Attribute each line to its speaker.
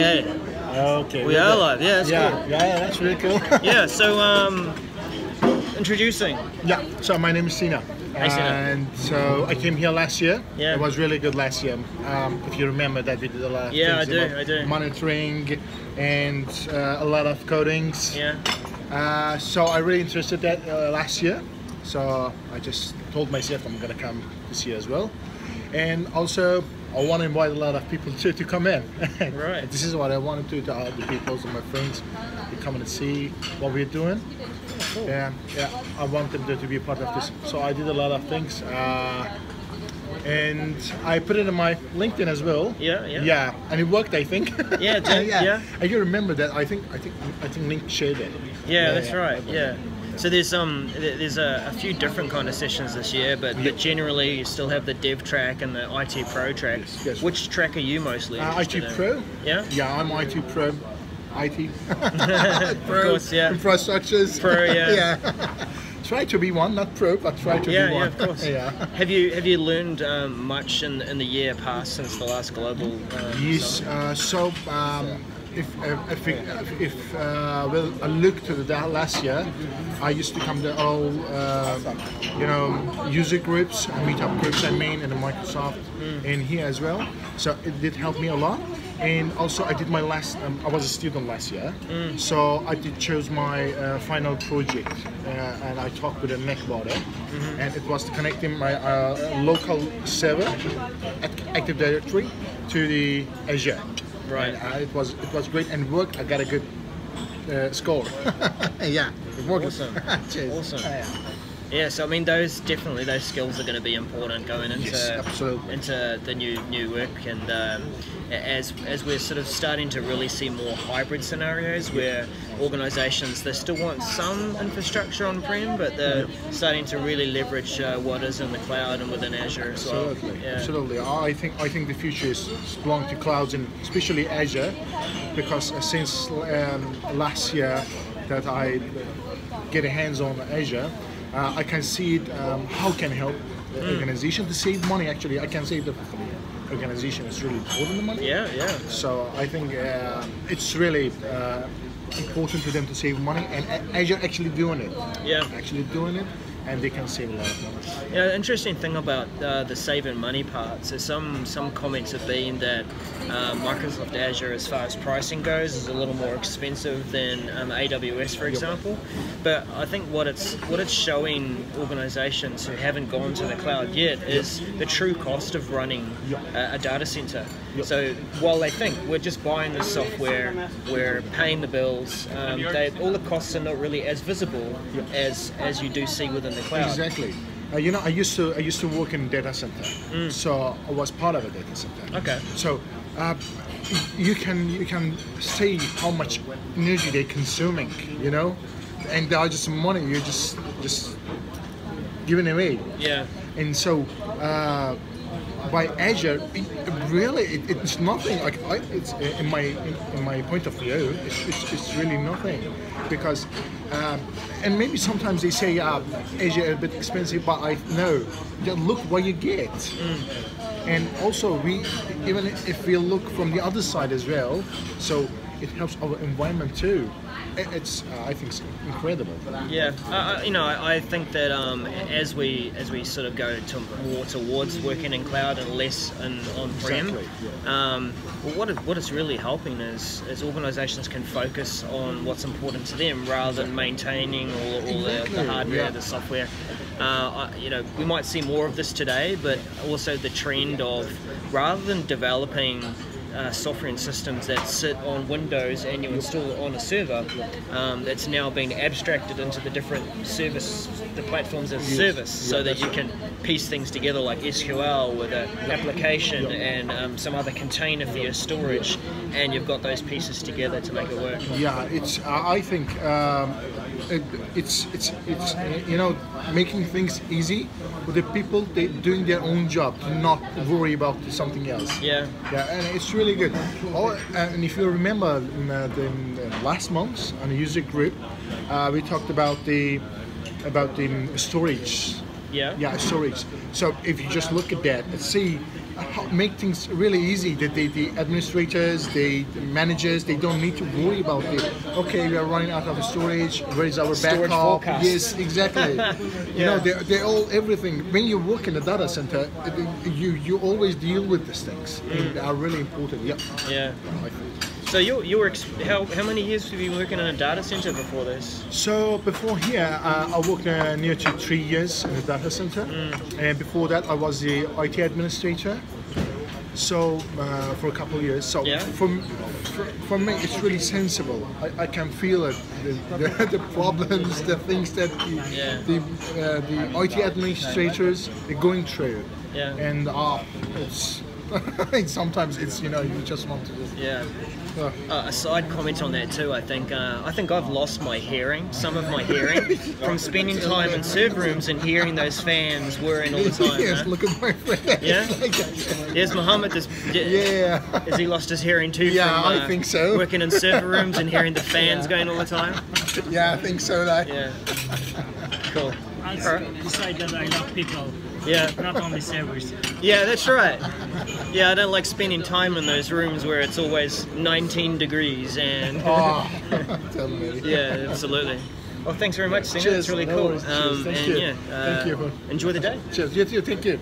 Speaker 1: Okay,
Speaker 2: Okay.
Speaker 1: we are live. Yeah, that's
Speaker 2: Yeah,
Speaker 1: cool.
Speaker 2: yeah, that's really cool.
Speaker 1: Yeah, so introducing.
Speaker 2: Yeah, so my name is Sina.
Speaker 1: Hi, Sina.
Speaker 2: And so I came here last year.
Speaker 1: Yeah.
Speaker 2: It was really good last year. If you remember that we did a lot of
Speaker 1: Yeah,
Speaker 2: things about
Speaker 1: I do.
Speaker 2: monitoring and a lot of codings.
Speaker 1: Yeah.
Speaker 2: So I really interested that last year. So I just told myself I'm gonna come this year as well. And also I want to invite a lot of people to come in.
Speaker 1: Right.
Speaker 2: This is what I want to do to all the people and my friends to come and see what we're doing.
Speaker 1: Cool.
Speaker 2: Yeah, I want them to be a part of this. So I did a lot of things, and I put it in my LinkedIn as well.
Speaker 1: Yeah.
Speaker 2: Yeah, and it worked, I think.
Speaker 1: Yeah, it did, yeah.
Speaker 2: I can remember that. I think Link shared it.
Speaker 1: Yeah, that's right. Yeah. So there's a few different kind of sessions this year, but generally you still have the dev track and the IT pro track.
Speaker 2: Yes.
Speaker 1: Which track are you mostly interested
Speaker 2: IT
Speaker 1: in?
Speaker 2: Pro.
Speaker 1: Yeah.
Speaker 2: Yeah, I'm IT Pro. IT.
Speaker 1: Of course, yeah.
Speaker 2: Infrastructures.
Speaker 1: Pro, yeah.
Speaker 2: Yeah. Try to be one, not pro, but try to be one.
Speaker 1: Yeah, of course.
Speaker 2: Yeah.
Speaker 1: Have you learned much in the year past since the last global?
Speaker 2: Yes. If well, I look to the last year, I used to come to all user groups, meetup groups. I mean, in the Microsoft, and here as well. So it did help me a lot. And also, I did my last. I was a student last year, so I did choose my final project, and I talked with the NEC about it. And it was connecting my local server, Active Directory, to the Azure.
Speaker 1: Right.
Speaker 2: And, it was great and worked. I got a good score. Yeah, it worked.
Speaker 1: Awesome.
Speaker 2: Cheers.
Speaker 1: Awesome.
Speaker 2: Yeah.
Speaker 1: Yeah, so I mean, those skills are going to be important going into the new work, and as we're sort of starting to really see more hybrid scenarios where organisations, they still want some infrastructure on-prem, but they're starting to really leverage what is in the cloud and within Azure as well.
Speaker 2: Absolutely,
Speaker 1: Yeah.
Speaker 2: absolutely. I think the future is belong to clouds, and especially Azure, because since last year that I get a hands on Azure. I can see it, how can help the organization to save money. Actually, I can say that for the organization is really important, the money.
Speaker 1: Yeah.
Speaker 2: So I think it's really important to them to save money, and Azure actually doing it.
Speaker 1: Yeah.
Speaker 2: Actually doing it, and they can save a lot of money.
Speaker 1: Yeah, the interesting thing about the saving money part, so some comments have been that Microsoft Azure, as far as pricing goes, is a little more expensive than AWS, for example. But I think what it's showing organizations who haven't gone to the cloud yet is the true cost of running a data center. So while they think we're just buying the software, we're paying the bills, all the costs are not really as visible as you do see within the cloud.
Speaker 2: Exactly. I used to work in data center, so I was part of a data center.
Speaker 1: Okay.
Speaker 2: So you can see how much energy they're consuming, and there are just money you're just giving away.
Speaker 1: Yeah.
Speaker 2: And so by Azure, it's nothing. Like it's in my point of view, it's really nothing, because and maybe sometimes they say Azure is a bit expensive, but I know, look what you get. And also even if we look from the other side as well, so it helps our environment too. It's I think it's incredible.
Speaker 1: Yeah, I think that as we sort of go more towards working in cloud and less on-prem, what it's really helping is organisations can focus on what's important to them rather than maintaining all the hardware, the software. We might see more of this today, but also the trend of, rather than developing software and systems that sit on Windows and you install it on a server, that's now been abstracted into the different the platforms as a service, so that you can piece things together like SQL with an application and some other container for your storage, and you've got those pieces together to make it work.
Speaker 2: Yeah, it's I think it's making things easy for the people doing their own job, to not worry about something else.
Speaker 1: Yeah,
Speaker 2: and it's really good. And if you remember, in the last month on the user group, we talked about the storage.
Speaker 1: Yeah,
Speaker 2: storage. So if you just look at that and see make things really easy. That the administrators, the managers, they don't need to worry about okay, we are running out of storage. Where is our
Speaker 1: Storage
Speaker 2: backup?
Speaker 1: forecast.
Speaker 2: Yes, exactly. You know, they're all everything. When you work in a data center, you always deal with these things. And they are really important. Yeah.
Speaker 1: Yeah. So you were how many years have you been working in a data center before this?
Speaker 2: So before here, I worked near to 3 years in a data center, and before that, I was the IT administrator. So for a couple of years. So for me, it's really sensible. I can feel it, the problems, the things that the IT administrators are going through.
Speaker 1: Yeah.
Speaker 2: And it's sometimes it's you just want to.
Speaker 1: Yeah. A side comment on that too. I think I've lost my hearing, some of my hearing, from spending time in server rooms and hearing those fans whirring all the time.
Speaker 2: Yes, look at my friend.
Speaker 1: Yeah. There's Mohammed.
Speaker 2: Yeah.
Speaker 1: Has he lost his hearing too?
Speaker 2: Yeah,
Speaker 1: from,
Speaker 2: I think so.
Speaker 1: Working in server rooms and hearing the fans going all the time.
Speaker 2: Yeah, I think so.
Speaker 1: Yeah. Cool.
Speaker 3: Besides that, I love people.
Speaker 1: Yeah.
Speaker 3: Not only servers.
Speaker 1: Yeah, that's right. Yeah, I don't like spending time in those rooms where it's always 19 degrees and.
Speaker 2: Tell me.
Speaker 1: Yeah, absolutely. Well, thanks very much, Sina. It's really cool.
Speaker 2: Thank you.
Speaker 1: Thank you. Enjoy the day.
Speaker 2: Cheers. You too. Thank you.